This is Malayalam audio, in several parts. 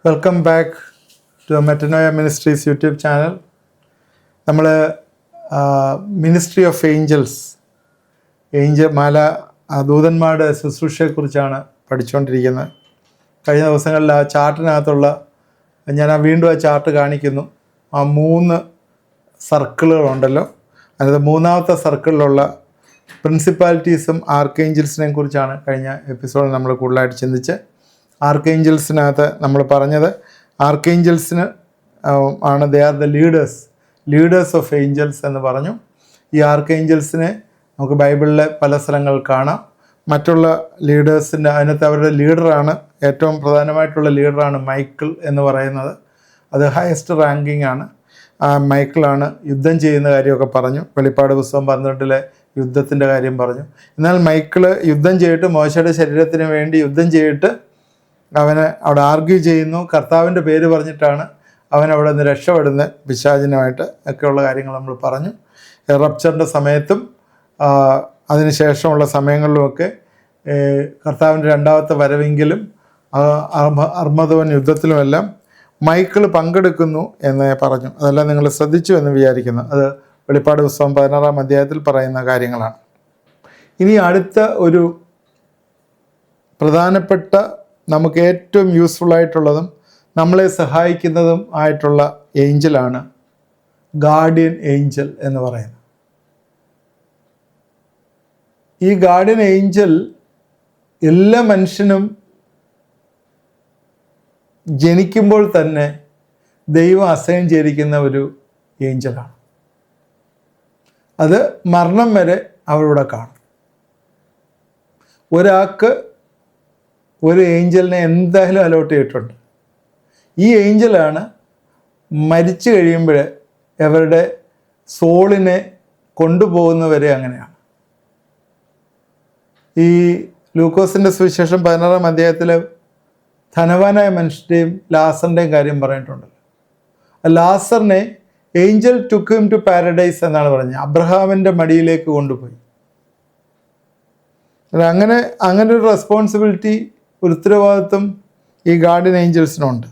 Welcome back to Metanoia ministries YouTube channel. നമ്മൾ മിനിസ്ട്രി ഓഫ് ഏഞ്ചൽസ്, ദൂതന്മാരുടെ ശുശ്രൂഷയെക്കുറിച്ചാണ് പഠിച്ചുകൊണ്ടിരിക്കുന്നത്. കഴിഞ്ഞ ദിവസങ്ങളിൽ ആ ചാർട്ടിനകത്തുള്ള ഞാൻ വീണ്ടും ആ ചാർട്ട് കാണിക്കുന്നു. ആ 3 സർക്കിളുകളുണ്ടല്ലോ, അതായത് മൂന്നാമത്തെ സർക്കിളിലുള്ള പ്രിൻസിപ്പാലിറ്റീസും ആർക്കേഞ്ചൽസിനെയും കുറിച്ചാണ് കഴിഞ്ഞ എപ്പിസോഡിൽ നമ്മൾ കൂടുതലായിട്ട് ചിന്തിച്ച്. ആർക്കേഞ്ചൽസിനകത്ത് നമ്മൾ പറഞ്ഞത് ആർക്കേഞ്ചൽസിന് ആണ് they are the leaders of angels എന്ന് പറഞ്ഞു. ഈ ആർക്കേഞ്ചൽസിനെ നമുക്ക് ബൈബിളിലെ പല സ്ഥലങ്ങളിൽ കാണാം. മറ്റുള്ള ലീഡേഴ്സിൻ്റെ അതിനകത്ത് അവരുടെ ലീഡറാണ്, ഏറ്റവും പ്രധാനമായിട്ടുള്ള ലീഡറാണ് മൈക്കിൾ എന്ന് പറയുന്നത്. അത് ഹയസ്റ്റ് റാങ്കിങ് ആണ്. ആ മൈക്കിളാണ് യുദ്ധം ചെയ്യുന്ന കാര്യമൊക്കെ പറഞ്ഞു. വെളിപ്പാട് പുസ്തകം 12 യുദ്ധത്തിൻ്റെ കാര്യം പറഞ്ഞു. എന്നാൽ മൈക്കിള് യുദ്ധം ചെയ്തിട്ട് മോശയുടെ ശരീരത്തിന് വേണ്ടി യുദ്ധം ചെയ്തിട്ട് അവന് അവിടെ ആർഗ്യൂ ചെയ്യുന്നു. കർത്താവിൻ്റെ പേര് പറഞ്ഞിട്ടാണ് അവൻ അവിടെ നിന്ന് രക്ഷപ്പെടുന്നത് പിശാചിനുമായിട്ട് ഒക്കെയുള്ള കാര്യങ്ങൾ നമ്മൾ പറഞ്ഞു. റപ്ചറിൻ്റെ സമയത്തും അതിനുശേഷമുള്ള സമയങ്ങളിലുമൊക്കെ കർത്താവിൻ്റെ രണ്ടാമത്തെ വരവെങ്കിലും അർമ്മദവൻ യുദ്ധത്തിലുമെല്ലാം മൈക്കിൾ പങ്കെടുക്കുന്നു എന്ന് പറഞ്ഞു. അതെല്ലാം നിങ്ങൾ ശ്രദ്ധിച്ചു എന്ന് വിചാരിക്കുന്നു. അത് വെളിപ്പാട് പുസ്തകം 16-ാം അധ്യായത്തിൽ പറയുന്ന കാര്യങ്ങളാണ്. ഇനി അടുത്ത ഒരു പ്രധാനപ്പെട്ട, നമുക്ക് ഏറ്റവും യൂസ്ഫുള്ളായിട്ടുള്ളതും നമ്മളെ സഹായിക്കുന്നതും ആയിട്ടുള്ള ഏഞ്ചലാണ് ഗാർഡിയൻ ഏഞ്ചൽ എന്ന് പറയുന്നത്. ഈ ഗാർഡിയൻ ഏഞ്ചൽ എല്ലാ മനുഷ്യനും ജനിക്കുമ്പോൾ തന്നെ ദൈവം അസൈൻ ചെയ്തിരിക്കുന്ന ഒരു ഏഞ്ചലാണ്. അത് മരണം വരെ അവരുടെ കാണും. ഒരാൾക്ക് ഒരു ഏഞ്ചലിനെ എന്തായാലും അലോട്ട് ചെയ്തിട്ടുണ്ട്. ഈ ഏഞ്ചലാണ് മരിച്ചു കഴിയുമ്പോൾ അവരുടെ സോളിനെ കൊണ്ടുപോകുന്നവരെ അങ്ങനെയാണ്. ഈ ലൂക്കോസിൻ്റെ സുവിശേഷം 16-ാം അധ്യായത്തിൽ ധനവാനായ മനുഷ്യൻ്റെയും ലാസറിൻ്റെയും കാര്യം പറഞ്ഞിട്ടുണ്ടല്ലോ. ലാസറിനെ angel took him to paradise എന്നാണ് പറഞ്ഞത്. അബ്രഹാമിൻ്റെ മടിയിലേക്ക് കൊണ്ടുപോയി. അങ്ങനെ ഒരു റെസ്പോൺസിബിലിറ്റി, ഒരു ഉത്തരവാദിത്വം ഈ ഗാർഡിയൻ ഏഞ്ചൽസിനുണ്ട്.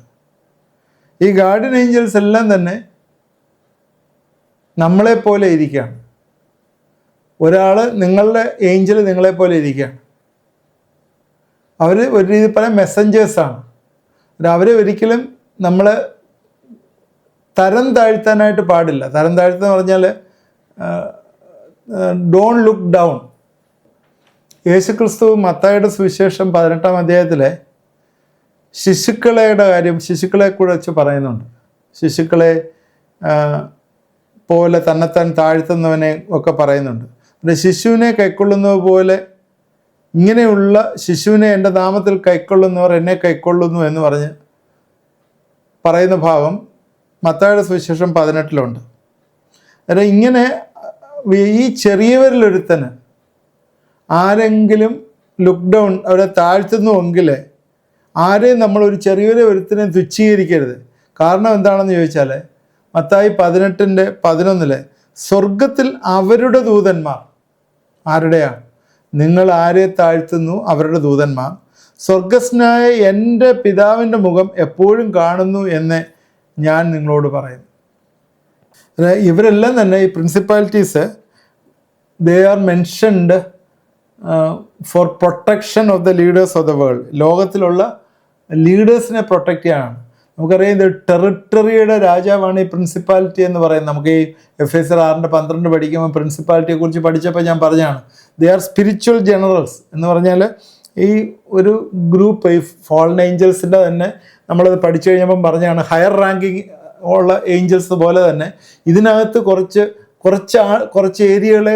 ഈ ഗാർഡിയൻ ഏഞ്ചൽസ് എല്ലാം തന്നെ നമ്മളെപ്പോലെ ഇരിക്കുകയാണ്. ഒരാൾ, നിങ്ങളുടെ ഏഞ്ചൽ നിങ്ങളെപ്പോലെ ഇരിക്കുകയാണ്. അവർ ഒരു രീതി പല മെസ്സഞ്ചേഴ്സാണ്. അവരെ ഒരിക്കലും നമ്മൾ തരം താഴ്ത്താനായിട്ട് പാടില്ല. തരം താഴ്ത്തുക എന്ന് പറഞ്ഞാൽ ഡോണ്ട് ലുക്ക് ഡൗൺ. യേശുക്രിസ്തു മത്തായിയുടെ സുവിശേഷം 18-ാം അധ്യായത്തിലെ ശിശുക്കളെ കുറിച്ച് പറയുന്നുണ്ട്. ശിശുക്കളെ പോലെ തന്നെത്താൻ താഴ്ത്തുന്നവനെ ഒക്കെ പറയുന്നുണ്ട്. ശിശുവിനെ കൈക്കൊള്ളുന്നത് പോലെ ഇങ്ങനെയുള്ള ശിശുവിനെ എൻ്റെ നാമത്തിൽ കൈക്കൊള്ളുന്നവർ എന്നെ കൈക്കൊള്ളുന്നു എന്ന് പറഞ്ഞ് പറയുന്ന ഭാഗം മത്തായിയുടെ സുവിശേഷം 18-ലുണ്ട്. അതായത് ഇങ്ങനെ ഈ ചെറിയവരിലൊരുത്തന് ആരെങ്കിലും ലുക്ക് ഡൗൺ, അവരെ താഴ്ത്തുന്നുവെങ്കിൽ ആരെയും നമ്മളൊരു ഒരുത്തിനെ തുച്ഛീകരിക്കരുത്. കാരണം എന്താണെന്ന് ചോദിച്ചാൽ മത്തായി 18:11 സ്വർഗത്തിൽ അവരുടെ ദൂതന്മാർ, ആരുടെയാണ്? നിങ്ങൾ ആരെ താഴ്ത്തുന്നു അവരുടെ ദൂതന്മാർ സ്വർഗസ്നായ എൻ്റെ പിതാവിൻ്റെ മുഖം എപ്പോഴും കാണുന്നു എന്ന് ഞാൻ നിങ്ങളോട് പറയുന്നു. ഇവരെല്ലാം തന്നെ ഈ principalities they are mentioned for protection of the leaders of the world. ലോകത്തിലുള്ള ലീഡേഴ്സിനെ പ്രൊട്ടക്റ്റ് ചെയ്യാനാണ്. നമുക്കറിയാം ഇത് ടെറിട്ടറിയുടെ രാജാവാണ് ഈ പ്രിൻസിപ്പാലിറ്റി എന്ന് പറയുന്നത്. നമുക്ക് ഈ Efesiയർ 6:12 പഠിക്കുമ്പോൾ പ്രിൻസിപ്പാലിറ്റിയെ കുറിച്ച് പഠിച്ചപ്പോൾ ഞാൻ പറഞ്ഞതാണ്, ദേ ആർ സ്പിരിച്വൽ ജനറൽസ് എന്ന് പറഞ്ഞാൽ ഈ ഒരു ഗ്രൂപ്പ്, ഈ ഫോളൻ ഏഞ്ചൽസിൻ്റെ തന്നെ നമ്മളത് പഠിച്ചു കഴിഞ്ഞപ്പം പറഞ്ഞാണ് ഹയർ റാങ്കിങ് ഉള്ള ഏഞ്ചൽസ് പോലെ തന്നെ ഇതിനകത്ത് കുറച്ച് ഏരിയകളെ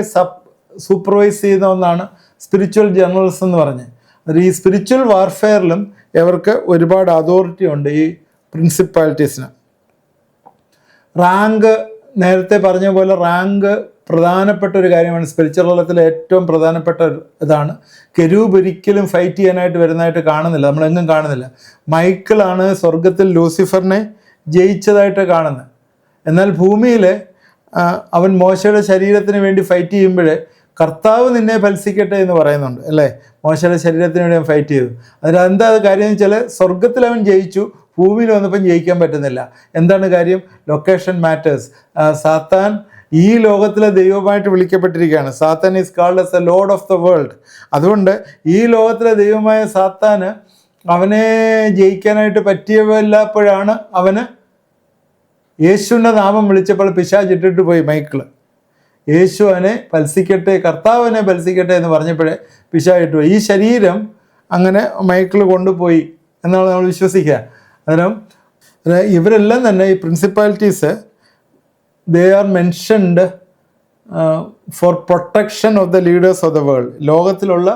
സൂപ്പർവൈസ് ചെയ്യുന്ന ഒന്നാണ് സ്പിരിച്വൽ ജനറൽസ് എന്ന് പറഞ്ഞ്. അത് ഈ സ്പിരിച്വൽ വാർഫെയറിലും ഇവർക്ക് ഒരുപാട് അതോറിറ്റി ഉണ്ട് ഈ പ്രിൻസിപ്പാലിറ്റീസിന്. റാങ്ക്, നേരത്തെ പറഞ്ഞ പോലെ റാങ്ക് പ്രധാനപ്പെട്ട ഒരു കാര്യമാണ്. സ്പിരിച്വൽ തലത്തിലെ ഏറ്റവും പ്രധാനപ്പെട്ട ഇതാണ്. കെരൂബ് ഒരിക്കലും ഫൈറ്റ് ചെയ്യാനായിട്ട് വരുന്നതായിട്ട് കാണുന്നില്ല, നമ്മളെങ്ങും കാണുന്നില്ല. മൈക്കിളാണ് സ്വർഗത്തിൽ ലൂസിഫറിനെ ജയിച്ചതായിട്ട് കാണുന്നത്. എന്നാൽ ഭൂമിയിൽ അവൻ മോശയുടെ ശരീരത്തിന് വേണ്ടി ഫൈറ്റ് ചെയ്യുമ്പോൾ കർത്താവ് നിന്നെ ഫലിക്കട്ടെ എന്ന് പറയുന്നുണ്ട് അല്ലേ. മോശയുടെ ശരീരത്തിന് വേണ്ടി അവൻ ഫൈറ്റ് ചെയ്തു. അതിനെന്താ കാര്യം എന്ന് വെച്ചാൽ സ്വർഗത്തിൽ അവൻ ജയിച്ചു, ഭൂമിയിൽ വന്നപ്പം ജയിക്കാൻ പറ്റുന്നില്ല. എന്താണ് കാര്യം? Location matters. സാത്താൻ ഈ ലോകത്തിലെ ദൈവമായിട്ട് വിളിക്കപ്പെട്ടിരിക്കുകയാണ്. സാത്താൻ is called as A Lord of the world. അതുകൊണ്ട് ഈ ലോകത്തിലെ ദൈവമായ സാത്താന് അവനെ ജയിക്കാനായിട്ട് പറ്റിയവല്ലാപ്പോഴാണ് അവന് യേശുവിൻ്റെ നാമം വിളിച്ചപ്പോൾ പിശാച് ഇട്ടിട്ട് പോയി മൈക്കിള്. യേശു അവനെ ഭത്സിക്കട്ടെ, കർത്താവിനെ ഭത്സിക്കട്ടെ എന്ന് പറഞ്ഞപ്പോഴേ പിശാച് ഇട്ടു പോയി. ഈ ശരീരം അങ്ങനെ മൈക്കിൾ കൊണ്ടുപോയി എന്നാണ് നമ്മൾ വിശ്വസിക്കുക. അന്നേരം ഇവരെല്ലാം തന്നെ ഈ principalities they are mentioned for protection of the leaders of the world. ലോകത്തിലുള്ള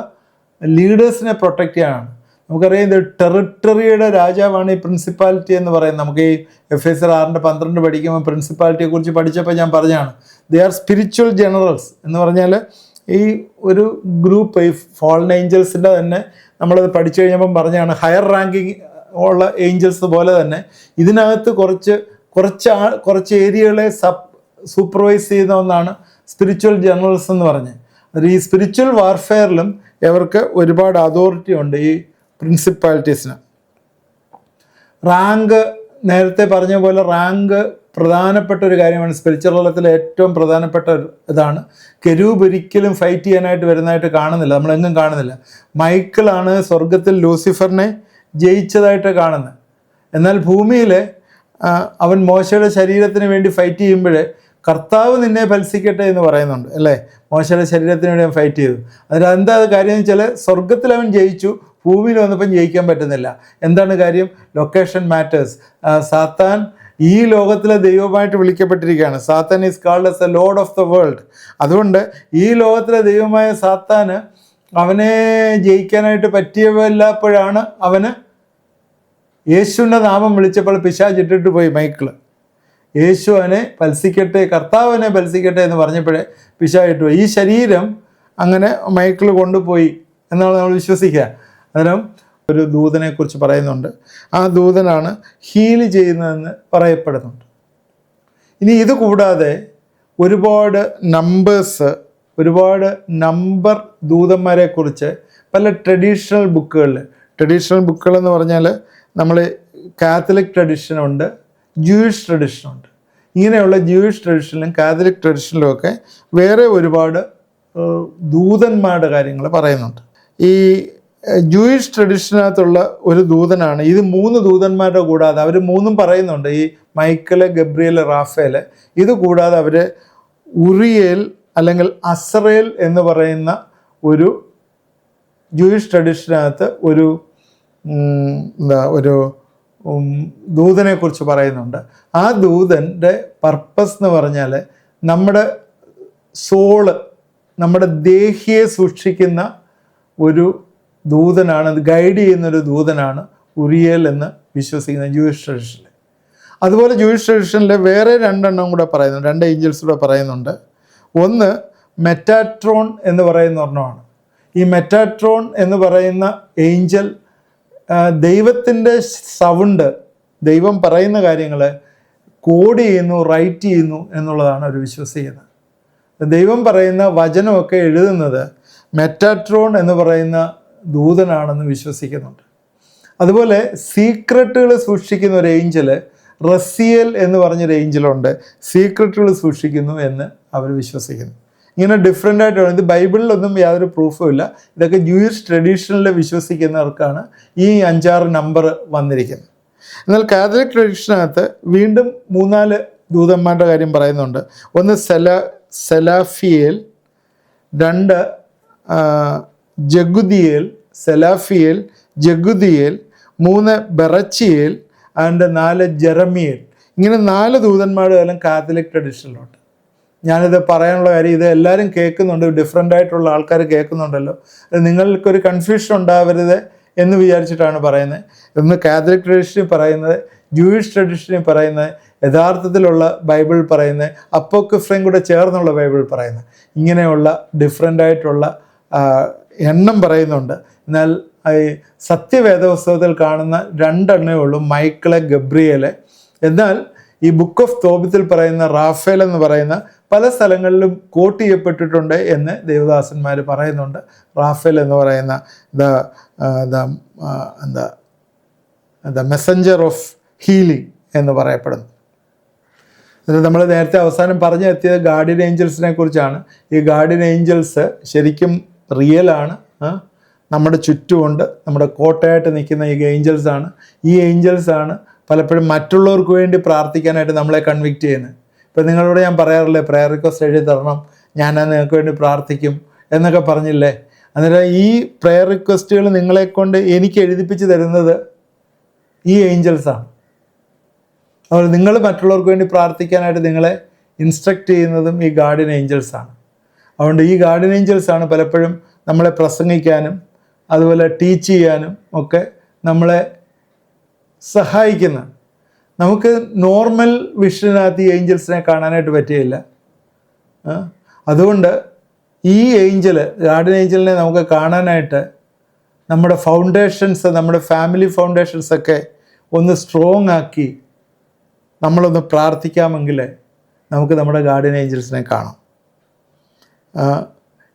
ലീഡേഴ്സിനെ പ്രൊട്ടക്റ്റ് ചെയ്യാനാണ്. നമുക്കറിയാം ഇത് ടെറിട്ടറിയുടെ രാജാവാണ് ഈ പ്രിൻസിപ്പാലിറ്റി എന്ന് പറയുന്നത്. നമുക്ക് ഈ Efesiയർ 6:12 പഠിക്കുമ്പോൾ പ്രിൻസിപ്പാലിറ്റിയെ കുറിച്ച് പഠിച്ചപ്പോൾ ഞാൻ പറഞ്ഞതാണ്, ദേ ആർ സ്പിരിച്വൽ ജനറൽസ് എന്ന് പറഞ്ഞാൽ ഈ ഒരു ഗ്രൂപ്പ്, ഈ ഫോളൻ ഏഞ്ചൽസിൻ്റെ തന്നെ നമ്മളത് പഠിച്ചു കഴിഞ്ഞപ്പം പറഞ്ഞാണ് ഹയർ റാങ്കിങ് ഉള്ള ഏഞ്ചൽസ് പോലെ തന്നെ ഇതിനകത്ത് കുറച്ച് ഏരിയകളെ സൂപ്പർവൈസ് ചെയ്യുന്ന ഒന്നാണ് സ്പിരിച്വൽ ജനറൽസ് എന്ന് പറഞ്ഞ്. അത് ഈ സ്പിരിച്വൽ വാർഫെയറിലും ഇവർക്ക് ഒരുപാട് അതോറിറ്റി ഉണ്ട് ഈ പ്രിൻസിപ്പാലിറ്റീസിന്. റാങ്ക്, നേരത്തെ പറഞ്ഞ പോലെ റാങ്ക് പ്രധാനപ്പെട്ട ഒരു കാര്യമാണ്. സ്പിരിച്വൽ തലത്തിലെ ഏറ്റവും പ്രധാനപ്പെട്ട ഇതാണ്. കെരൂബ് ഒരിക്കലും ഫൈറ്റ് ചെയ്യാനായിട്ട് വരുന്നതായിട്ട് കാണുന്നില്ല, നമ്മളെങ്ങും കാണുന്നില്ല. മൈക്കിളാണ് സ്വർഗത്തിൽ ലൂസിഫറിനെ ജയിച്ചതായിട്ട് കാണുന്നത്. എന്നാൽ ഭൂമിയിൽ അവൻ മോശയുടെ ശരീരത്തിന് വേണ്ടി ഫൈറ്റ് ചെയ്യുമ്പോൾ കർത്താവ് നിന്നെ ഭത്സിക്കട്ടെ എന്ന് പറയുന്നുണ്ട് അല്ലേ. മോശയുടെ ശരീരത്തിന് വേണ്ടി അവൻ ഫൈറ്റ് ചെയ്തു. അതിലെന്താ കാര്യം എന്ന് വെച്ചാൽ സ്വർഗത്തിൽ അവൻ ജയിച്ചു, ഭൂമിയിൽ വന്നപ്പം ജയിക്കാൻ പറ്റുന്നില്ല. എന്താണ് കാര്യം? Location matters. സാത്താൻ ഈ ലോകത്തിലെ ദൈവമായിട്ട് വിളിക്കപ്പെട്ടിരിക്കുകയാണ്. സാത്താൻ is called as A Lord of the world. അതുകൊണ്ട് ഈ ലോകത്തിലെ ദൈവമായ സാത്താന് അവനെ ജയിക്കാനായിട്ട് പറ്റിയവല്ലാപ്പോഴാണ് അവന് യേശുവിൻ്റെ നാമം വിളിച്ചപ്പോൾ പിശാച് ഇട്ടിട്ട് പോയി മൈക്കിള്. യേശു അവനെ ഭത്സിക്കട്ടെ, കർത്താവിനെ ഭത്സിക്കട്ടെ എന്ന് പറഞ്ഞപ്പോഴേ പിശാച് ഇട്ടു പോയി. ഈ ശരീരം അങ്ങനെ മൈക്കിള് കൊണ്ടുപോയി എന്നാണ് നമ്മൾ വിശ്വസിക്കുക. അന്നേരം ഒരു ദൂതനെ കുറിച്ച് പറയുന്നുണ്ട്. ആ ദൂതനാണ് ഹീൽ ചെയ്യുന്നതെന്ന് പറയപ്പെടുന്നുണ്ട്. ഇനി ഇത് കൂടാതെ ഒരുപാട് നമ്പർ ദൂതന്മാരെ കുറിച്ച് പല ട്രഡീഷണൽ ബുക്കുകൾ എന്ന് പറഞ്ഞാൽ നമ്മൾ കാത്തലിക് ട്രഡിഷനുണ്ട്, ജൂയിഷ് ട്രഡിഷനുണ്ട്. ഇങ്ങനെയുള്ള ജൂയിഷ് ട്രഡിഷനിലും കാത്തലിക് ട്രഡിഷനിലും ഒക്കെ വേറെ ഒരുപാട് ദൂതന്മാരുടെ കാര്യങ്ങൾ പറയുന്നുണ്ട്. ഈ ജൂയിഷ് ട്രഡിഷനകത്തുള്ള ഒരു ദൂതനാണ് ഇത്. 3 ദൂതന്മാരുടെ കൂടാതെ അവർ 3 പറയുന്നുണ്ട്, ഈ മൈക്കല്, ഗബ്രിയേൽ, റാഫേൽ. ഇത് കൂടാതെ അവർ ഉറിയേൽ അല്ലെങ്കിൽ അസ്രയേൽ എന്ന് പറയുന്ന ഒരു ജൂയിഷ് ട്രഡിഷനകത്ത് ഒരു ദൂതനെ കുറിച്ച് പറയുന്നുണ്ട്. ആ ദൂതൻ്റെ പർപ്പസ് എന്ന് പറഞ്ഞാൽ നമ്മുടെ സോള്, നമ്മുടെ ദേഹിയെ സൂക്ഷിക്കുന്ന ഒരു ദൂതനാണ്, അത് ഗൈഡ് ചെയ്യുന്നൊരു ദൂതനാണ് ഉറിയേൽ എന്ന് വിശ്വസിക്കുന്ന ജൂയിഷ് ട്രഡിഷനിൽ. അതുപോലെ ജൂയിഷ് ട്രഡിഷനിൽ വേറെ 2 എണ്ണം കൂടെ പറയുന്നുണ്ട്, 2 ഏഞ്ചൽസ് കൂടെ പറയുന്നുണ്ട്. ഒന്ന് മെറ്റാട്രോൺ എന്ന് പറയുന്ന ഒരെണ്ണമാണ്. ഈ മെറ്റാട്രോൺ എന്ന് പറയുന്ന ഏഞ്ചൽ ദൈവത്തിൻ്റെ സൗണ്ട്, ദൈവം പറയുന്ന കാര്യങ്ങൾ കോഡ് ചെയ്യുന്നു, റൈറ്റ് ചെയ്യുന്നു എന്നുള്ളതാണ് അവർ വിശ്വസിക്കുന്നത്. ദൈവം പറയുന്ന വചനമൊക്കെ എഴുതുന്നത് മെറ്റാട്രോൺ എന്ന് പറയുന്ന ദൂതനാണെന്ന് വിശ്വസിക്കുന്നുണ്ട്. അതുപോലെ സീക്രട്ടുകൾ സൂക്ഷിക്കുന്ന ഒരു ഏഞ്ചൽ, റസിയൽ എന്ന് പറഞ്ഞൊരു ഏഞ്ചലുണ്ട്, സീക്രട്ടുകൾ സൂക്ഷിക്കുന്നു എന്ന് അവർ വിശ്വസിക്കുന്നു. ഇങ്ങനെ ഡിഫറെൻ്റ് ആയിട്ടാണ്. ഇത് ബൈബിളിലൊന്നും യാതൊരു പ്രൂഫും ഇല്ല. ഇതൊക്കെ ജൂയിഷ് ട്രഡീഷനിൽ വിശ്വസിക്കുന്നവർക്കാണ് ഈ 5-6 നമ്പർ വന്നിരിക്കുന്നത്. എന്നാൽ കാത്തലിക് ട്രഡീഷനകത്ത് വീണ്ടും 3-4 ദൂതന്മാരുടെ കാര്യം പറയുന്നുണ്ട്. ഒന്ന് സെലാഫിയേൽ, 2 ജഗുദിയേൽ, സെലാഫിയേൽ, ജഗുദിയേൽ, 3 ബെറച്ചിയേൽ ആൻഡ് 4 ജെറമിയേൽ. ഇങ്ങനെ 4 ദൂതന്മാരുടെ കാലം കാത്തലിക് ട്രഡീഷനിലുണ്ട്. ഞാനിത് പറയാനുള്ള കാര്യം, ഇത് എല്ലാവരും കേൾക്കുന്നുണ്ട്, ഡിഫറെൻ്റ് ആയിട്ടുള്ള ആൾക്കാർ കേൾക്കുന്നുണ്ടല്ലോ, നിങ്ങൾക്കൊരു കൺഫ്യൂഷൻ ഉണ്ടാവരുത് എന്ന് വിചാരിച്ചിട്ടാണ് പറയുന്നത്. ഒന്ന് കാത്തലിക് ട്രഡീഷനിൽ പറയുന്നത്, ജൂയിഷ് ട്രഡീഷനിൽ പറയുന്നത്, യഥാർത്ഥത്തിലുള്ള ബൈബിൾ പറയുന്നത്, അപ്പോക്രിഫയും കൂടെ ചേർന്നുള്ള ബൈബിൾ പറയുന്നത്, ഇങ്ങനെയുള്ള ഡിഫറെൻ്റ് ആയിട്ടുള്ള എണ്ണം പറയുന്നുണ്ട്. എന്നാൽ സത്യവേദപുസ്തകത്തിൽ കാണുന്ന 2 എണ്ണമേ ഉള്ളൂ, മൈക്കിള്, ഗബ്രിയേല്. എന്നാൽ ഈ ബുക്ക് ഓഫ് തോബിത്തിൽ പറയുന്ന റാഫേൽ എന്ന് പറയുന്ന പല സ്ഥലങ്ങളിലും കോട്ട് ചെയ്യപ്പെട്ടിട്ടുണ്ട് എന്ന് ദേവദാസന്മാർ പറയുന്നുണ്ട്. റാഫേൽ എന്ന് പറയുന്ന ദ മെസ്സഞ്ചർ ഓഫ് ഹീലിംഗ് എന്ന് പറയപ്പെടുന്നു. അത് നമ്മൾ നേരത്തെ അവസാനം പറഞ്ഞു എത്തിയത് ഗാർഡിയൻ ഏഞ്ചൽസിനെ കുറിച്ചാണ്. ഈ ഗാർഡിയൻ ഏഞ്ചൽസ് ശരിക്കും റിയലാണ്. നമ്മുടെ ചുറ്റുമുണ്ട്, നമ്മുടെ കോട്ടയായിട്ട് നിൽക്കുന്ന ഈ ഏഞ്ചൽസാണ്. ഈ ഏഞ്ചൽസാണ് പലപ്പോഴും മറ്റുള്ളവർക്ക് വേണ്ടി പ്രാർത്ഥിക്കാനായിട്ട് നമ്മളെ കൺവിക്റ്റ് ചെയ്യുന്നത്. ഇപ്പം നിങ്ങളോട് ഞാൻ പറയാറില്ലേ, പ്രയർ റിക്വസ്റ്റ് എഴുതി തരണം, ഞാൻ നിങ്ങൾക്ക് വേണ്ടി പ്രാർത്ഥിക്കും എന്നൊക്കെ പറഞ്ഞില്ലേ. അന്നേരം ഈ പ്രയർ റിക്വസ്റ്റുകൾ നിങ്ങളെക്കൊണ്ട് എനിക്ക് എഴുതിപ്പിച്ച് തരുന്നത് ഈ ഏഞ്ചൽസാണ്. അതുപോലെ നിങ്ങൾ മറ്റുള്ളവർക്ക് വേണ്ടി പ്രാർത്ഥിക്കാനായിട്ട് നിങ്ങളെ ഇൻസ്ട്രക്റ്റ് ചെയ്യുന്നതും ഈ ഗാർഡിയൻ ഏഞ്ചൽസാണ്. അതുകൊണ്ട് ഈ ഗാർഡിയൻ ഏഞ്ചൽസാണ് പലപ്പോഴും നമ്മളെ പ്രസംഗിക്കാനും അതുപോലെ ടീച്ച് ചെയ്യാനും ഒക്കെ നമ്മളെ സഹായിക്കുന്നത്. നമുക്ക് നോർമൽ വിഷനകത്ത് ഈ ഏഞ്ചൽസിനെ കാണാനായിട്ട് പറ്റുകയില്ല. അതുകൊണ്ട് ഈ ഗാർഡിയൻ ഏഞ്ചലിനെ നമുക്ക് കാണാനായിട്ട് നമ്മുടെ ഫൗണ്ടേഷൻസ്, നമ്മുടെ ഫാമിലി ഫൗണ്ടേഷൻസൊക്കെ ഒന്ന് സ്ട്രോങ് ആക്കി നമ്മളൊന്ന് പ്രാർത്ഥിക്കാമെങ്കിൽ നമുക്ക് നമ്മുടെ ഗാർഡിയൻ ഏഞ്ചൽസിനെ കാണാം.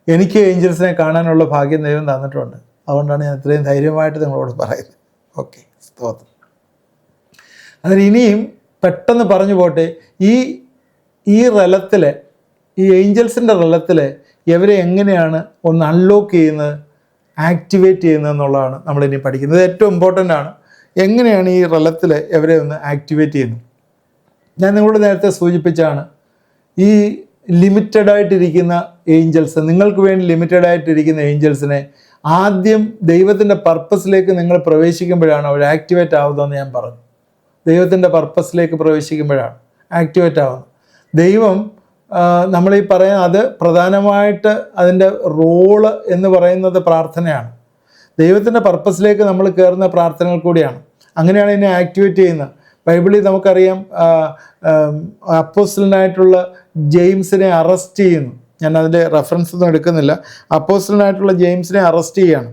എനിക്ക് ഏഞ്ചൽസിനെ കാണാനുള്ള ഭാഗ്യം ദൈവം തന്നിട്ടുണ്ട്. അതുകൊണ്ടാണ് ഞാൻ ഇത്രയും ധൈര്യമായിട്ട് നിങ്ങളോട് പറയുന്നത്. ഓക്കെ, സ്തോത്രം. അതിന് ഇനിയും പെട്ടെന്ന് പറഞ്ഞു പോട്ടെ, ഈ റലത്തിൽ, ഈ ഏഞ്ചൽസിൻ്റെ റലത്തിൽ ഇവരെ എങ്ങനെയാണ് ഒന്ന് അൺലോക്ക് ചെയ്യുന്നത്, ആക്ടിവേറ്റ് ചെയ്യുന്നത് എന്നുള്ളതാണ് നമ്മളിനി പഠിക്കുന്നത്. ഏറ്റവും ഇമ്പോർട്ടൻ്റ് ആണ്. എങ്ങനെയാണ് ഈ റലത്തിൽ ഇവരെ ഒന്ന് ആക്ടിവേറ്റ് ചെയ്യുന്നത്? ഞാൻ നിങ്ങളോട് നേരത്തെ സൂചിപ്പിച്ചാണ്, ഈ ലിമിറ്റഡായിട്ടിരിക്കുന്ന ഏഞ്ചൽസ്, നിങ്ങൾക്ക് വേണ്ടി ലിമിറ്റഡായിട്ടിരിക്കുന്ന ഏഞ്ചൽസിനെ ആദ്യം ദൈവത്തിൻ്റെ പർപ്പസിലേക്ക് നിങ്ങൾ പ്രവേശിക്കുമ്പോഴാണ് അവർ ആക്ടിവേറ്റ് ആവുന്നതെന്ന് ഞാൻ പറഞ്ഞു. ദൈവത്തിൻ്റെ പർപ്പസിലേക്ക് പ്രവേശിക്കുമ്പോഴാണ് ആക്ടിവേറ്റ് ആവുന്നത്. ദൈവം നമ്മളീ പറയുന്ന അത് പ്രധാനമായിട്ട് അതിൻ്റെ റോള് എന്ന് പറയുന്നത് പ്രാർത്ഥനയാണ്. ദൈവത്തിൻ്റെ പർപ്പസിലേക്ക് നമ്മൾ കയറുന്ന പ്രാർത്ഥനകൾ കൂടിയാണ്. അങ്ങനെയാണ് ഇതിനെ ആക്ടിവേറ്റ് ചെയ്യുന്നത്. ബൈബിളിൽ നമുക്കറിയാം, അപ്പോസ്റ്റലനായിട്ടുള്ള ജെയിംസിനെ അറസ്റ്റ് ചെയ്യുന്നു. ഞാൻ അതിൻ്റെ റെഫറൻസ് ഒന്നും എടുക്കുന്നില്ല. അപ്പോസ്റ്റലനായിട്ടുള്ള ജെയിംസിനെ അറസ്റ്റ് ചെയ്യുകയാണ്.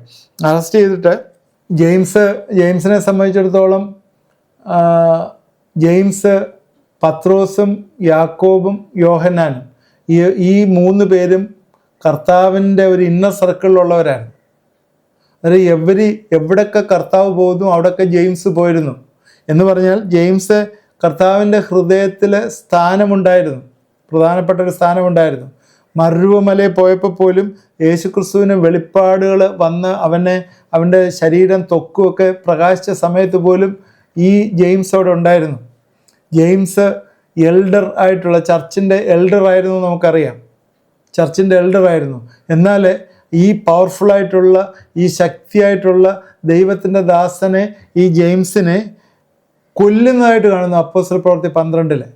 അറസ്റ്റ് ചെയ്തിട്ട് ജെയിംസിനെ സംബന്ധിച്ചിടത്തോളം ജെയിംസ്, പത്രോസും യാക്കോബും യോഹന്നാനും ഈ 3 പേരും കർത്താവിൻ്റെ ഒരു ഇന്നർ സർക്കിളിലുള്ളവരാണ്. അതായത് എവിടെയൊക്കെ കർത്താവ് പോകുന്നു അവിടെയൊക്കെ ജെയിംസ് പോയിരുന്നു. എന്ന് പറഞ്ഞാൽ ജെയിംസ് കർത്താവിൻ്റെ ഹൃദയത്തിൽ സ്ഥാനമുണ്ടായിരുന്നു, പ്രധാനപ്പെട്ടൊരു സ്ഥാനമുണ്ടായിരുന്നു. മരുവമലയിൽ പോയപ്പോൾ പോലും യേശുക്രിസ്തുവിന് വെളിപ്പാടുകൾ വന്ന് അവൻ്റെ ശരീരം, ത്വക്കുമൊക്കെ പ്രകാശിച്ച സമയത്ത് പോലും ഈ ജെയിംസ് അവിടെ ഉണ്ടായിരുന്നു. ജെയിംസ് എൽഡർ ആയിട്ടുള്ള, ചർച്ചിൻ്റെ എൽഡർ ആയിരുന്നു, നമുക്കറിയാം, ചർച്ചിൻ്റെ എൽഡർ ആയിരുന്നു. എന്നാൽ ഈ പവർഫുള്ളായിട്ടുള്ള, ഈ ശക്തിയായിട്ടുള്ള ദൈവത്തിൻ്റെ ദാസനെ, ഈ ജെയിംസിനെ കൊല്ലുന്നതായിട്ട് കാണുന്നു അപ്പോസ്തല പ്രവൃത്തി 12.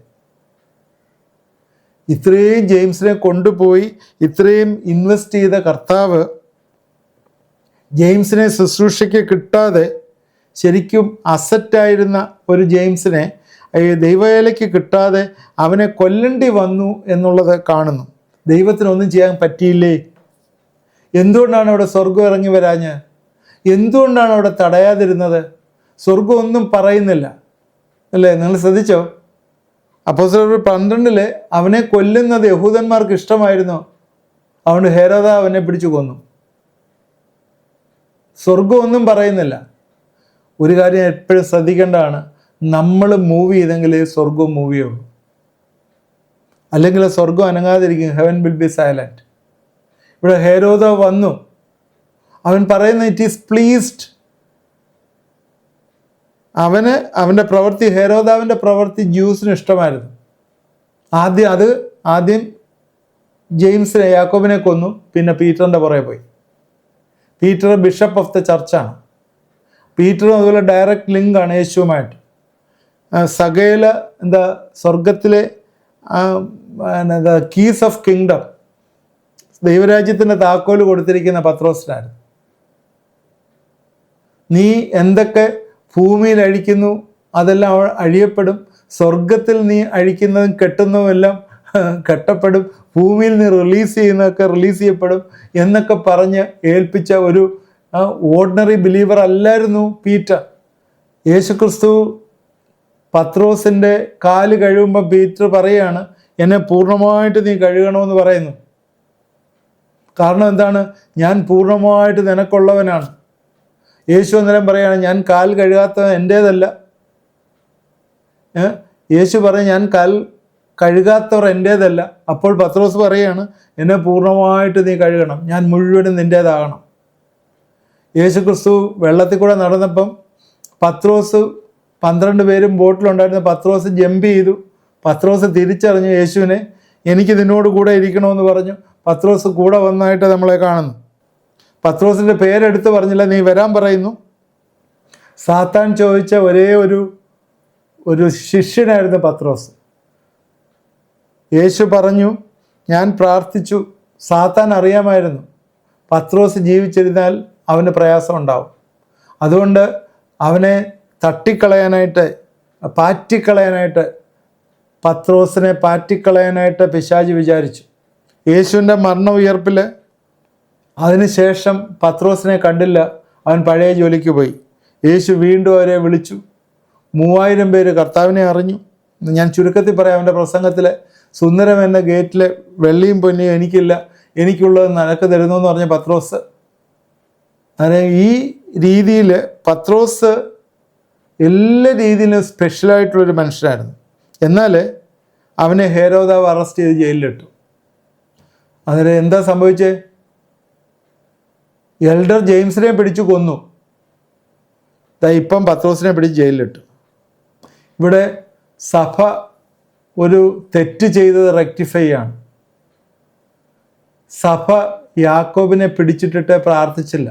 ഇത്രയും ജെയിംസിനെ കൊണ്ടുപോയി ഇത്രയും ഇൻവെസ്റ്റ് ചെയ്ത കർത്താവ് ജെയിംസിനെ ശുശ്രൂഷയ്ക്ക് കിട്ടാതെ, ശരിക്കും അസറ്റായിരുന്ന ഒരു ജെയിംസിനെ ദൈവവേലയ്ക്ക് കിട്ടാതെ അവനെ കൊല്ലേണ്ടി വന്നു എന്നുള്ളത് കാണുന്നു. ദൈവത്തിനൊന്നും ചെയ്യാൻ പറ്റിയില്ലേ? എന്തുകൊണ്ടാണ് അവിടെ സ്വർഗം ഇറങ്ങി വരാഞ്ഞ്? എന്തുകൊണ്ടാണ് അവിടെ തടയാതിരുന്നത്? സ്വർഗം ഒന്നും പറയുന്നില്ല അല്ലേ? നിങ്ങൾ ശ്രദ്ധിച്ചോ? അപ്പോസ്തലർ 12 അവനെ കൊല്ലുന്നത് യഹൂദന്മാർക്ക് ഇഷ്ടമായിരുന്നു. അതുകൊണ്ട് ഹെരോദ അവനെ പിടിച്ചു കൊന്നു. സ്വർഗം ഒന്നും പറയുന്നില്ല. ഒരു കാര്യം എപ്പോഴും ശ്രദ്ധിക്കേണ്ടതാണ്, നമ്മൾ മൂവ് ചെയ്തെങ്കിൽ സ്വർഗം മൂവ് ചെയ്യുള്ളൂ, അല്ലെങ്കിൽ സ്വർഗം അനങ്ങാതിരിക്കും. Heaven will be silent. ഇവിടെ ഹെരോദ വന്നു, അവൻ പറയുന്ന ഇറ്റ് ഈസ് പ്ലീസ്ഡ്. അവൻ്റെ പ്രവൃത്തി, ഹെരോദാവിൻ്റെ പ്രവൃത്തി ജ്യൂസിന് ഇഷ്ടമായിരുന്നു. ആദ്യം ജെയിംസിനെ, യാക്കോബിനെ കൊന്നു, പിന്നെ പീറ്ററിൻ്റെ പുറകെ പോയി. പീറ്റർ ബിഷപ്പ് ഓഫ് ദ ചർച്ചാണ്. പീറ്ററും അതുപോലെ ഡയറക്റ്റ് ലിങ്കാണ് യേശുവുമായിട്ട്. സകല സ്വർഗത്തിലെ കീസ് ഓഫ് കിങ്ഡം, ദൈവരാജ്യത്തിൻ്റെ താക്കോല് കൊടുത്തിരിക്കുന്ന പത്രോസിനായിരുന്നു. നീ എന്തൊക്കെ ഭൂമിയിൽ അഴിക്കുന്നു അതെല്ലാം അഴിയപ്പെടും, സ്വർഗത്തിൽ നീ അഴിക്കുന്നതും കെട്ടുന്നതും എല്ലാം കെട്ടപ്പെടും, ഭൂമിയിൽ നീ റിലീസ് ചെയ്യുന്നതൊക്കെ റിലീസ് ചെയ്യപ്പെടും എന്നൊക്കെ പറഞ്ഞ് ഏൽപ്പിച്ച ഒരു ഓർഡിനറി ബിലീവർ അല്ലായിരുന്നു പീറ്റർ. യേശുക്രിസ്തു പത്രോസിൻ്റെ കാല് കഴുകുമ്പോൾ പീറ്റർ പറയുകയാണ്, എന്നെ പൂർണ്ണമായിട്ട് നീ കഴുകണമെന്ന് പറയുന്നു. കാരണം എന്താണ്? ഞാൻ പൂർണ്ണമായിട്ട് നിനക്കുള്ളവനാണ്. യേശു അന്നേരം പറയുകയാണ്, ഞാൻ കാൽ കഴുകാത്തത് എൻ്റേതല്ല, യേശു പറയും ഞാൻ കാൽ കഴുകാത്തവർ എൻ്റേതല്ല. അപ്പോൾ പത്രോസ് പറയുകയാണ് എന്നെ പൂർണ്ണമായിട്ട് നീ കഴുകണം, ഞാൻ മുഴുവനും നിൻ്റേതാകണം. യേശു ക്രിസ്തു വെള്ളത്തിൽ കൂടെ നടന്നപ്പം പത്രോസ് 12 പേരും ബോട്ടിലുണ്ടായിരുന്ന പത്രോസ് ജമ്പ് ചെയ്തു. പത്രോസ് തിരിച്ചറിഞ്ഞു യേശുവിനെ, എനിക്ക് നിന്നോട് കൂടെ ഇരിക്കണമെന്ന് പറഞ്ഞു. പത്രോസ് കൂടെ വന്നായിട്ട് നമ്മളെ കാണുന്നു. പത്രോസിൻ്റെ പേരെടുത്ത് പറഞ്ഞില്ല, നീ വരാൻ പറയുന്നു. സാത്താൻ ചോദിച്ച ഒരേ ഒരു ശിഷ്യനായിരുന്നു പത്രോസ്. യേശു പറഞ്ഞു ഞാൻ പ്രാർത്ഥിച്ചു. സാത്താൻ അറിയാമായിരുന്നു പത്രോസ് ജീവിച്ചിരുന്നാൽ അവന് പ്രയാസം ഉണ്ടാവും. അതുകൊണ്ട് അവനെ തട്ടിക്കളയാനായിട്ട്, പാറ്റിക്കളയാനായിട്ട്, പത്രോസിനെ പാറ്റിക്കളയാനായിട്ട് പിശാചി വിചാരിച്ചു. യേശുവിൻ്റെ മരണ ഉയർപ്പിൽ അതിനുശേഷം പത്രോസിനെ കണ്ടില്ല. അവൻ പഴയ ജോലിക്ക് പോയി. യേശു വീണ്ടും അവരെ വിളിച്ചു. 3000 പേര് കർത്താവിനെ അറിഞ്ഞു. ഞാൻ ചുരുക്കത്തിൽ പറയാം, അവൻ്റെ പ്രസംഗത്തിൽ സുന്ദരം എന്ന ഗേറ്റിൽ വെള്ളിയും പൊന്നിയും എനിക്കില്ല, എനിക്കുള്ളത് നിനക്ക് തരുന്നു എന്ന് പറഞ്ഞ പത്രോസ്. അങ്ങനെ ഈ രീതിയിൽ പത്രോസ് എല്ലാ രീതിയിലും സ്പെഷ്യലായിട്ടുള്ളൊരു മനുഷ്യനായിരുന്നു. എന്നാൽ അവനെ ഹേരോദാവ് അറസ്റ്റ് ചെയ്ത് ജയിലിലിട്ടു. അതിന് എന്താ സംഭവിച്ചേ? എൽഡർ ജെയിംസിനെ പിടിച്ചു കൊന്നു. ഇപ്പം പത്രോസിനെ പിടിച്ച് ജയിലിലിട്ടു. ഇവിടെ സഭ ഒരു തെറ്റ് ചെയ്തത് റെക്ടിഫൈ ആണ്. സഭ യാക്കോബിനെ പിടിച്ചിട്ടിട്ട് പ്രാർത്ഥിച്ചില്ല.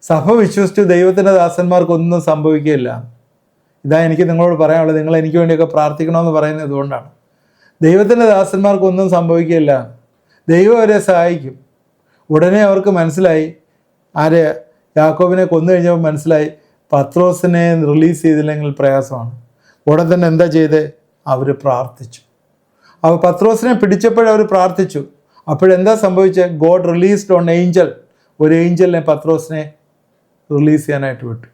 സഭ വിശ്വസിച്ചു ദൈവത്തിൻ്റെ ദാസന്മാർക്കൊന്നും സംഭവിക്കുകയില്ല. ഇതാ എനിക്ക് നിങ്ങളോട് പറയാനുള്ളത്. നിങ്ങൾ എനിക്ക് വേണ്ടിയൊക്കെ പ്രാർത്ഥിക്കണമെന്ന് പറയുന്നത് ഇതുകൊണ്ടാണ്. ദൈവത്തിൻ്റെ ദാസന്മാർക്കൊന്നും സംഭവിക്കുകയില്ല, ദൈവം അവരെ സഹായിക്കും. ഉടനെ അവർക്ക് മനസ്സിലായി, ആരെ യാക്കോബിനെ കൊന്നു കഴിഞ്ഞപ്പോൾ മനസ്സിലായി പത്രോസിനെ റിലീസ് ചെയ്തില്ലെങ്കിൽ പ്രയാസമാണ്. ഉടൻ തന്നെ എന്താ ചെയ്തേ? അവർ പ്രാർത്ഥിച്ചു. അവർ പത്രോസിനെ പിടിച്ചപ്പോഴവർ പ്രാർത്ഥിച്ചു. അപ്പോഴെന്താ സംഭവിച്ചത്? God released on Angel. ഒരു ഏഞ്ചലിനെ പത്രോസിനെ റിലീസ് ചെയ്യാനായിട്ട് വിട്ടു.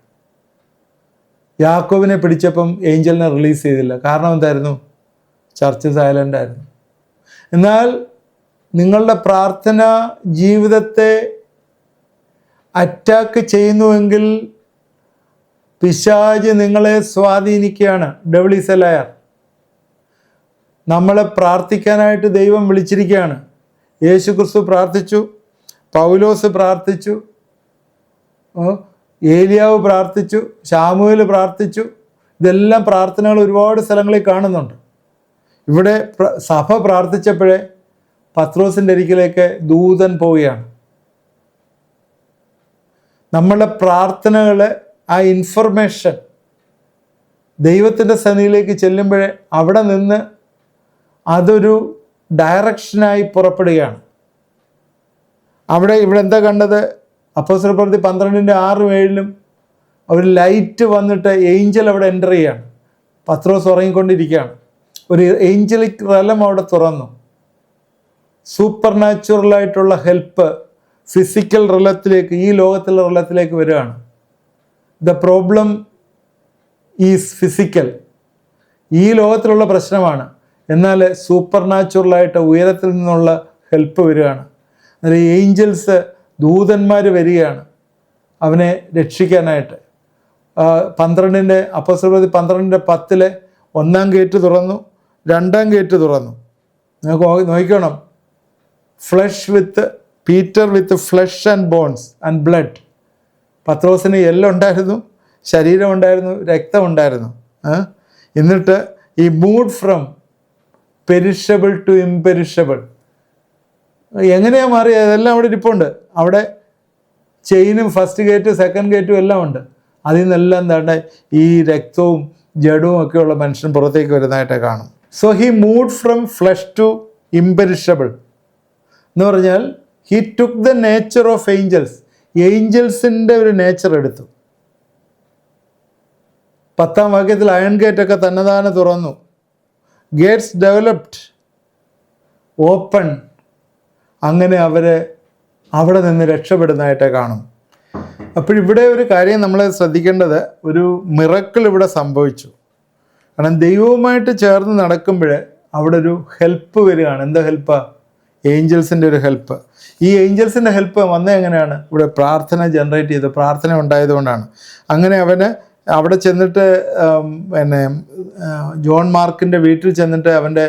യാക്കോബിനെ പിടിച്ചപ്പം ഏഞ്ചലിനെ റിലീസ് ചെയ്തില്ല. കാരണം എന്തായിരുന്നു? ചർച്ച് സൈലൻ്റ് ആയിരുന്നു. എന്നാൽ നിങ്ങളുടെ പ്രാർത്ഥന ജീവിതത്തെ അറ്റാക്ക് ചെയ്യുന്നുവെങ്കിൽ പിശാച് നിങ്ങളെ സ്വാധീനിക്കുകയാണ്. Devil is a liar. നമ്മളെ പ്രാർത്ഥിക്കാനായിട്ട് ദൈവം വിളിച്ചിരിക്കുകയാണ്. യേശു ക്രിസ്തു പ്രാർത്ഥിച്ചു, പൗലോസ് പ്രാർത്ഥിച്ചു, ഏലിയാവ് പ്രാർത്ഥിച്ചു, ശാമൂവേൽ പ്രാർത്ഥിച്ചു. ഇതെല്ലാം പ്രാർത്ഥനകൾ ഒരുപാട് സ്ഥലങ്ങളിൽ കാണുന്നുണ്ട്. ഇവിടെ സഭ പ്രാർത്ഥിച്ചപ്പോഴേ പത്രോസിൻ്റെ അരികിലേക്ക് ദൂതൻ പോവുകയാണ്. നമ്മളുടെ പ്രാർത്ഥനകൾ, ആ ഇൻഫർമേഷൻ ദൈവത്തിൻ്റെ സന്നിധിയിലേക്ക് ചെല്ലുമ്പോഴേ അവിടെ നിന്ന് അതൊരു ഡയറക്ഷനായി പുറപ്പെടുകയാണ്. ഇവിടെ എന്താ കണ്ടത്? അപ്പോസ്തലപ്രവൃത്തി 12:6-7 ഒരു ലൈറ്റ് വന്നിട്ട് ഏഞ്ചൽ അവിടെ എൻ്റർ ചെയ്യുകയാണ്. പത്രോസ് ഉറങ്ങിക്കൊണ്ടിരിക്കുകയാണ്. ഒരു ഏഞ്ചലിക് റലം അവിടെ തുറന്നു. സൂപ്പർ നാച്ചുറലായിട്ടുള്ള ഹെൽപ്പ് ഫിസിക്കൽ റലത്തിലേക്ക്, ഈ ലോകത്തിലെ റലത്തിലേക്ക് വരികയാണ്. The problem is physical. ഈ ലോകത്തിലുള്ള പ്രശ്നമാണ്. എന്നാൽ സൂപ്പർ നാച്ചുറലായിട്ട് ഉയരത്തിൽ നിന്നുള്ള ഹെൽപ്പ് വരികയാണ്. അന്നേരം ഏഞ്ചൽസ്, ദൂതന്മാർ വരികയാണ് അവനെ രക്ഷിക്കാനായിട്ട്. അപ്പോസ്തലപ്രവൃത്തി 12:10 1-ാം ഗേറ്റ് തുറന്നു, 2-ാം ഗേറ്റ് തുറന്നു. നിങ്ങൾക്ക് നോക്കണം, flesh with Peter with flesh and bones and blood. പത്രോസിന് എല്ലുണ്ടായിരുന്നു, ശരീരമുണ്ടായിരുന്നു, രക്തമുണ്ടായിരുന്നു. എന്നിട്ട് ഈ moved from perishable to imperishable. എങ്ങനെയാണ് മാറിയത്? അതെല്ലാം അവിടെ ഇരിപ്പുണ്ട്. അവിടെ ചെയിനും ഫസ്റ്റ് ഗേറ്റും സെക്കൻഡ് ഗേറ്റും എല്ലാം ഉണ്ട്. അതിൽ നിന്നെല്ലാം എന്താണ് ഈ രക്തവും ജഡവും ഒക്കെയുള്ള മനുഷ്യൻ പുറത്തേക്ക് വരുന്നതായിട്ട് കാണും. So he moved from flesh to imperishable എന്ന് പറഞ്ഞാൽ he took the nature of angels. ഏഞ്ചൽസിൻ്റെ ഒരു നേച്ചർ എടുത്തു. 10-ാം വാക്യത്തിൽ അയൺ ഗേറ്റൊക്കെ തന്നെതാനെ തുറന്നു. Gates developed, open. അങ്ങനെ അവരെ അവിടെ നിന്ന് രക്ഷപ്പെടുന്നതായിട്ട് കാണും. അപ്പോഴിവിടെ ഒരു കാര്യം നമ്മൾ ശ്രദ്ധിക്കേണ്ടത്, ഒരു മിറക്കിൾ ഇവിടെ സംഭവിച്ചു. കാരണം ദൈവവുമായിട്ട് ചേർന്ന് നടക്കുമ്പോൾ അവിടെ ഒരു ഹെൽപ്പ് വരികയാണ്. എന്താ ഹെൽപ്പാണ്? ഏഞ്ചൽസിൻ്റെ ഒരു ഹെൽപ്പ്. ഈ ഏഞ്ചൽസിൻ്റെ ഹെൽപ്പ് വന്നത് എങ്ങനെയാണ്? ഇവിടെ പ്രാർത്ഥന ജനറേറ്റ് ചെയ്ത്, പ്രാർത്ഥന ഉണ്ടായതുകൊണ്ടാണ്. അങ്ങനെ അവന് അവിടെ ചെന്നിട്ട് പിന്നെ ജോൺ മാർക്കിൻ്റെ വീട്ടിൽ ചെന്നിട്ട് അവൻ്റെ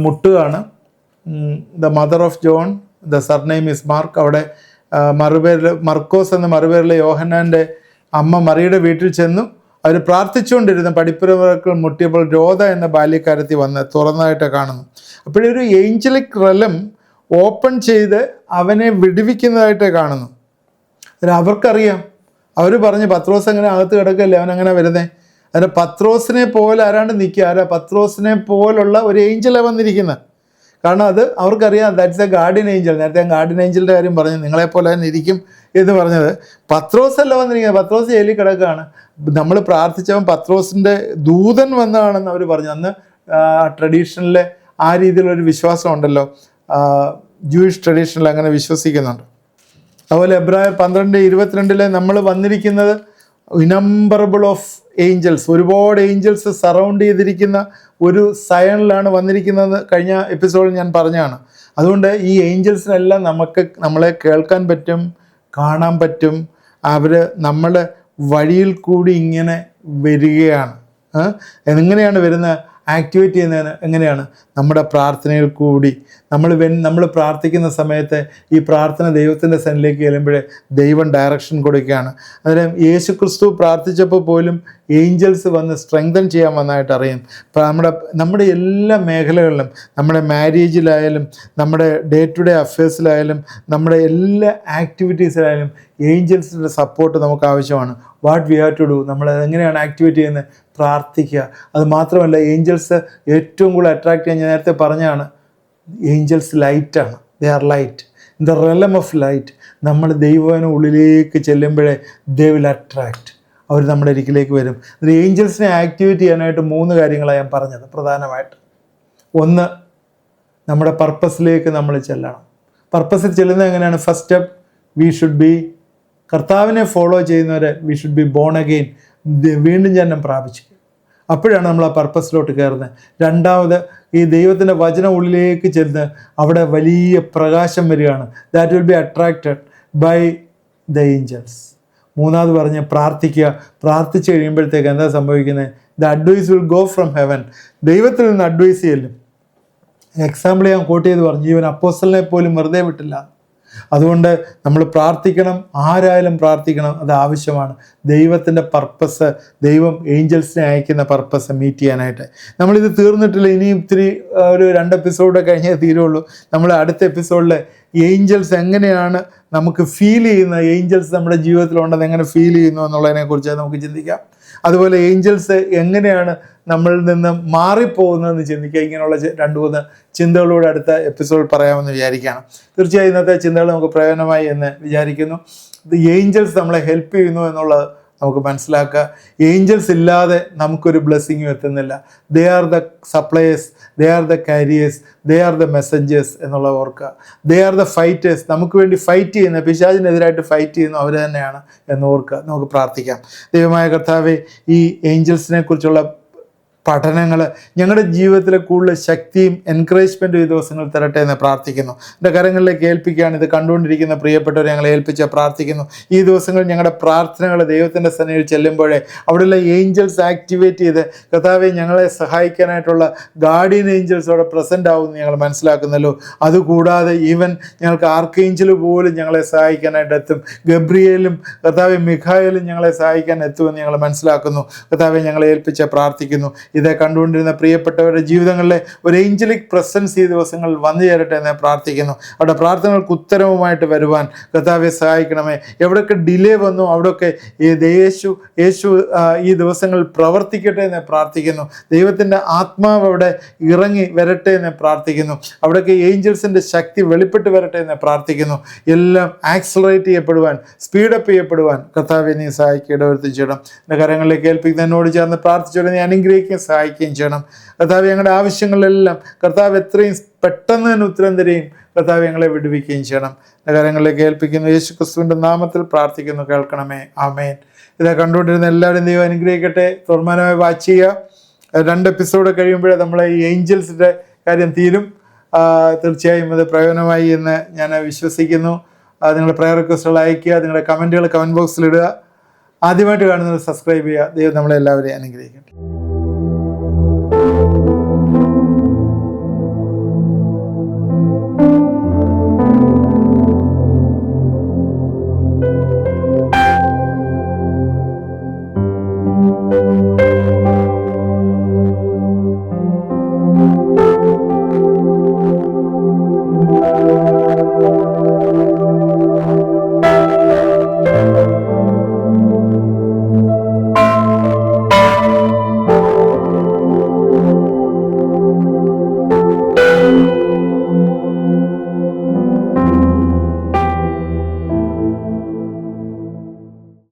മുട്ടുകയാണ്. The mother of John, the surname is Mark. അവിടെ മറുപേരിൽ മർക്കോസ് എന്ന മറുപേരിലെ യോഹന്നാൻ്റെ അമ്മ മറിയുടെ വീട്ടിൽ ചെന്നു. അവർ പ്രാർത്ഥിച്ചുകൊണ്ടിരുന്ന പടിപ്പുരകൾ മുട്ടിയപ്പോൾ രോധ എന്ന ബാല്യക്കാരത്തി വന്ന് തുറന്നതായിട്ട് കാണുന്നു. അപ്പോഴൊരു ഏഞ്ചലിക് റെലം ഓപ്പൺ ചെയ്ത് അവനെ വിടുവിക്കുന്നതായിട്ട് കാണുന്നു. അവർക്കറിയാം, അവർ പറഞ്ഞ് പത്രോസ് അങ്ങനെ അകത്ത് കിടക്കല്ലേ, അവനങ്ങനെ വരുന്നേ. അതിന് പത്രോസിനെ പോലെ ആരാണ്ട് നിൽക്കുക, പത്രോസിനെ പോലുള്ള ഒരു ഏഞ്ചലാണ് വന്നിരിക്കുന്നത്. കാരണം അത് അവർക്കറിയാം, ദാറ്റ്സ് എ ഗാർഡിയൻ ഏഞ്ചൽ. നേരത്തെ ഗാർഡിയൻ ഏഞ്ചലിൻ്റെ കാര്യം പറഞ്ഞു, നിങ്ങളെപ്പോലെ തന്നെ ഇരിക്കും എന്ന് പറഞ്ഞത്. പത്രോസ് അല്ല വന്നിരിക്കുന്നത്, പത്രോസ് ജയിലിൽ കിടക്കുകയാണ്. നമ്മൾ പ്രാർത്ഥിച്ചവൻ പത്രോസിൻ്റെ ദൂതൻ വന്നതാണെന്ന് അവർ പറഞ്ഞു. അന്ന് ട്രഡീഷണലിലെ ആ രീതിയിലൊരു വിശ്വാസം ഉണ്ടല്ലോ, ജൂയിഷ് ട്രഡീഷനിൽ അങ്ങനെ വിശ്വസിക്കുന്നുണ്ട്. അതുപോലെ എബ്രായർ 12:22 നമ്മൾ വന്നിരിക്കുന്നത് ഇനംബറബിൾ ഓഫ് ഏഞ്ചൽസ്, ഒരുപാട് ഏഞ്ചൽസ് സറൗണ്ട് ചെയ്തിരിക്കുന്ന ഒരു സയണിലാണ് വന്നിരിക്കുന്നത്. കഴിഞ്ഞ എപ്പിസോഡിൽ ഞാൻ പറഞ്ഞതാണ്. അതുകൊണ്ട് ഈ ഏഞ്ചൽസിനെല്ലാം നമ്മളെ കേൾക്കാൻ പറ്റും, കാണാൻ പറ്റും. അവർ നമ്മുടെ വഴിയിൽ കൂടി ഇങ്ങനെ വരികയാണ്. എങ്ങനെയാണ് വരുന്നത്? ആക്ടിവേറ്റ് ചെയ്യുന്നതിന് എങ്ങനെയാണ്? നമ്മുടെ പ്രാർത്ഥനയിൽ കൂടി. നമ്മൾ പ്രാർത്ഥിക്കുന്ന സമയത്ത് ഈ പ്രാർത്ഥന ദൈവത്തിൻ്റെ സന്നിധിയിലേക്ക് ചെല്ലുമ്പോഴേ ദൈവം ഡയറക്ഷൻ കൊടുക്കുകയാണ്. അന്നേരം യേശു ക്രിസ്തു പ്രാർത്ഥിച്ചപ്പോൾ പോലും ഏഞ്ചൽസ് വന്ന് സ്ട്രെങ്തൻ ചെയ്യാൻ വന്നതായിട്ട് അറിയും. നമ്മുടെ എല്ലാ മേഖലകളിലും, നമ്മുടെ മാരേജിലായാലും, നമ്മുടെ ഡേ ടു ഡേ അഫയേഴ്സിലായാലും, നമ്മുടെ എല്ലാ ആക്ടിവിറ്റീസിലായാലും ഏഞ്ചൽസിൻ്റെ സപ്പോർട്ട് നമുക്ക് ആവശ്യമാണ്. What we have to do, നമ്മൾ എങ്ങനെയാണ് ആക്ടിവേറ്റ് ചെയ്യുന്നത്? പ്രാർത്ഥിക്കുക. അത് മാത്രമല്ല, ഏഞ്ചൽസ് ഏറ്റവും കൂടുതൽ അട്രാക്റ്റ് ചെയ്യാൻ ഞാൻ നേരത്തെ പറഞ്ഞാണ്, ഏഞ്ചൽസ് ലൈറ്റാണ്. They are light in the realm of light. നമ്മൾ ദൈവത്തിന് ഉള്ളിലേക്ക് ചെല്ലുമ്പോഴേ ദേ വിൽ അട്രാക്റ്റ്, അവർ നമ്മുടെ അരികിലേക്ക് വരും. ഏഞ്ചൽസിനെ ആക്ടിവേറ്റ് ചെയ്യാനായിട്ട് 3 കാര്യങ്ങളാണ് ഞാൻ പറഞ്ഞത് പ്രധാനമായിട്ട്. ഒന്ന്, നമ്മുടെ പർപ്പസിലേക്ക് നമ്മൾ ചെല്ലണം. പർപ്പസിൽ ചെല്ലുന്നത് എങ്ങനെയാണ്? First step, we should be, കർത്താവിനെ ഫോളോ ചെയ്യുന്നവരെ we should be born again, വീണ്ടും ജന്മം പ്രാപിച്ചു. അപ്പോഴാണ് നമ്മൾ ആ പർപ്പസിലോട്ട് കയറുന്നത്. രണ്ടാമത്, ഈ ദൈവത്തിൻ്റെ വചനം ഉള്ളിലേക്ക് ചെന്ന് അവിടെ വലിയ പ്രകാശം വരികയാണ്. That will be attracted by the angels. മൂന്നാമത് പറഞ്ഞ് പ്രാർത്ഥിക്കുക. പ്രാർത്ഥിച്ച് കഴിയുമ്പോഴത്തേക്ക് എന്താ സംഭവിക്കുന്നത്? The advice will go from heaven. ദൈവത്തിൽ നിന്ന് അഡ്വൈസ് ചെയ്യലും. എക്സാമ്പിൾ ഞാൻ കോട്ട് ചെയ്ത് പറഞ്ഞു, ഈവൻ അപ്പോസ്തലനെ പോലും വെറുതെ വിട്ടില്ല. അതുകൊണ്ട് നമ്മൾ പ്രാർത്ഥിക്കണം, ആരായാലും പ്രാർത്ഥിക്കണം, അത് ആവശ്യമാണ്. ദൈവത്തിൻ്റെ പർപ്പസ്, ദൈവം ഏഞ്ചൽസിനെ അയക്കുന്ന പർപ്പസ് മീറ്റ് ചെയ്യാനായിട്ട്. നമ്മളിത് തീർന്നിട്ടില്ല, ഇനിയും ഇത്തിരി ഒരു 2 എപ്പിസോഡ് കഴിഞ്ഞേ തീരുള്ളൂ. നമ്മൾ അടുത്ത എപ്പിസോഡിൽ ഏഞ്ചൽസ് എങ്ങനെയാണ് നമുക്ക് ഫീൽ ചെയ്യുന്നത്, ഏഞ്ചൽസ് നമ്മുടെ ജീവിതത്തിലുണ്ടെന്ന് എങ്ങനെ ഫീൽ ചെയ്യുന്നു എന്നുള്ളതിനെക്കുറിച്ച് നമുക്ക് ചിന്തിക്കാം. അതുപോലെ ഏഞ്ചൽസ് എങ്ങനെയാണ് നമ്മളിൽ നിന്ന് മാറിപ്പോകുന്നതെന്ന് ചിന്തിക്കുക. ഇങ്ങനെയുള്ള 2-3 ചിന്തകളോട് അടുത്ത എപ്പിസോഡ് പറയാമെന്ന് വിചാരിക്കുകയാണ്. തീർച്ചയായും ഇന്നത്തെ ചിന്തകൾ നമുക്ക് പ്രയോജനമായി എന്ന് വിചാരിക്കുന്നു. ഏഞ്ചൽസ് നമ്മളെ ഹെൽപ്പ് ചെയ്യുന്നു എന്നുള്ളത് നമുക്ക് മനസ്സിലാക്കുക. ഏഞ്ചൽസ് ഇല്ലാതെ നമുക്കൊരു ബ്ലെസ്സിങ്ങും എത്തുന്നില്ല. They are the suppliers, they are the carriers, they are the messengers എന്നുള്ള ഓർക്കുക. ദേ ആർ ദ ഫൈറ്റേഴ്സ്, നമുക്ക് വേണ്ടി ഫൈറ്റ് ചെയ്യുന്ന, പിശാചിനെതിരായിട്ട് ഫൈറ്റ് ചെയ്യുന്നു അവർ തന്നെയാണ് എന്ന് ഓർക്കുക. നമുക്ക് പ്രാർത്ഥിക്കാം. ദൈവമായ കർത്താവേ, ഈ ഏഞ്ചൽസിനെ കുറിച്ചുള്ള പഠനങ്ങൾ ഞങ്ങളുടെ ജീവിതത്തിലെ കൂടുതൽ ശക്തിയും എൻകറേജ്മെൻറ്റും ഈ ദിവസങ്ങൾ തരട്ടെ എന്ന് പ്രാർത്ഥിക്കുന്നു. എൻ്റെ കരങ്ങളിലേക്ക് ഏൽപ്പിക്കുകയാണ്. ഇത് കണ്ടുകൊണ്ടിരിക്കുന്ന പ്രിയപ്പെട്ടവരെ ഞങ്ങളെ ഏൽപ്പിച്ച് പ്രാർത്ഥിക്കുന്നു. ഈ ദിവസങ്ങളിൽ ഞങ്ങളുടെ പ്രാർത്ഥനകൾ ദൈവത്തിൻ്റെ സന്നിധിയിൽ ചെല്ലുമ്പോഴേ അവിടെയുള്ള ഏഞ്ചൽസ് ആക്ടിവേറ്റ് ചെയ്ത് കർത്താവെ ഞങ്ങളെ സഹായിക്കാനായിട്ടുള്ള ഗാർഡിയൻ ഏഞ്ചൽസ് അവിടെ പ്രസൻ്റ് ആവുമെന്ന് ഞങ്ങൾ മനസ്സിലാക്കുന്നല്ലോ. അതുകൂടാതെ ഈവൻ ഞങ്ങൾക്ക് ആർക്കേഞ്ചൽ പോലും ഞങ്ങളെ സഹായിക്കാനായിട്ട് എത്തും. ഗബ്രിയേലും കർത്താവെ മിഖായേലും ഞങ്ങളെ സഹായിക്കാൻ എത്തുമെന്ന് ഞങ്ങൾ മനസ്സിലാക്കുന്നു. കർത്താവെ ഞങ്ങളെ ഏൽപ്പിച്ച് പ്രാർത്ഥിക്കുന്നു. ഇതേ കണ്ടുകൊണ്ടിരുന്ന പ്രിയപ്പെട്ടവരുടെ ജീവിതങ്ങളിലെ ഒരു ഏഞ്ചലിക് പ്രസൻസ് ഈ ദിവസങ്ങളിൽ വന്നു ചേരട്ടെ എന്ന് പ്രാർത്ഥിക്കുന്നു. അവിടെ പ്രാർത്ഥനകൾക്ക് ഉത്തരവുമായിട്ട് വരുവാൻ കർത്താവെ സഹായിക്കണമേ. എവിടെയൊക്കെ ഡിലേ വന്നു അവിടെയൊക്കെ യേശു ഈ ദിവസങ്ങളിൽ പ്രവർത്തിക്കട്ടെ എന്ന് പ്രാർത്ഥിക്കുന്നു. ദൈവത്തിൻ്റെ ആത്മാവ് അവിടെ ഇറങ്ങി വരട്ടെ എന്ന് പ്രാർത്ഥിക്കുന്നു. അവിടെയൊക്കെ ഏഞ്ചൽസിൻ്റെ ശക്തി വെളിപ്പെട്ട് വരട്ടെ എന്ന് പ്രാർത്ഥിക്കുന്നു. എല്ലാം ആക്സലറേറ്റ് ചെയ്യപ്പെടുവാൻ, സ്പീഡപ്പ് ചെയ്യപ്പെടുവാൻ കർത്താവെ നീ സഹായിക്കേണ്ടവരുത്തി ചെയ്യണം. എൻ്റെ കരങ്ങളിലേക്ക് ഏൽപ്പിക്കുന്ന എന്നോട് ചേർന്ന് പ്രാർത്ഥിച്ചോടെ നീ അനുഗ്രഹിക്കുകയും സഹായിക്കുകയും ചെയ്യണം. കർത്താവ് ഞങ്ങളുടെ ആവശ്യങ്ങളിലെല്ലാം കർത്താവ് എത്രയും പെട്ടെന്ന് തന്നെ ഉത്തരം തരികയും കർത്താവ് ഞങ്ങളെ വിടുവിക്കുകയും ചെയ്യണം. കാര്യങ്ങളിലേക്ക് ഏൽപ്പിക്കുന്നു. യേശു ക്രിസ്തുവിൻ്റെ നാമത്തിൽ പ്രാർത്ഥിക്കുന്നു, കേൾക്കണമേ. ആമേൻ. ഇതാ കണ്ടുകൊണ്ടിരുന്ന എല്ലാവരും ദൈവം അനുഗ്രഹിക്കട്ടെ. തുറമാനമായി വാച്ച് ചെയ്യുക. 2 എപ്പിസോഡ് കഴിയുമ്പോഴേ നമ്മളെ ഈ ഏഞ്ചൽസിൻ്റെ കാര്യം തീരും. തീർച്ചയായും അത് പ്രയോജനമായി എന്ന് ഞാൻ വിശ്വസിക്കുന്നു. നിങ്ങളുടെ പ്രയർ റിക്വസ്റ്റുകൾ അയയ്ക്കുക. നിങ്ങളുടെ കമൻറ്റുകൾ കമൻറ്റ് ബോക്സിൽ ഇടുക. ആദ്യമായിട്ട് കാണുന്നത് സബ്സ്ക്രൈബ് ചെയ്യുക. ദൈവം നമ്മളെല്ലാവരെയും അനുഗ്രഹിക്കട്ടെ.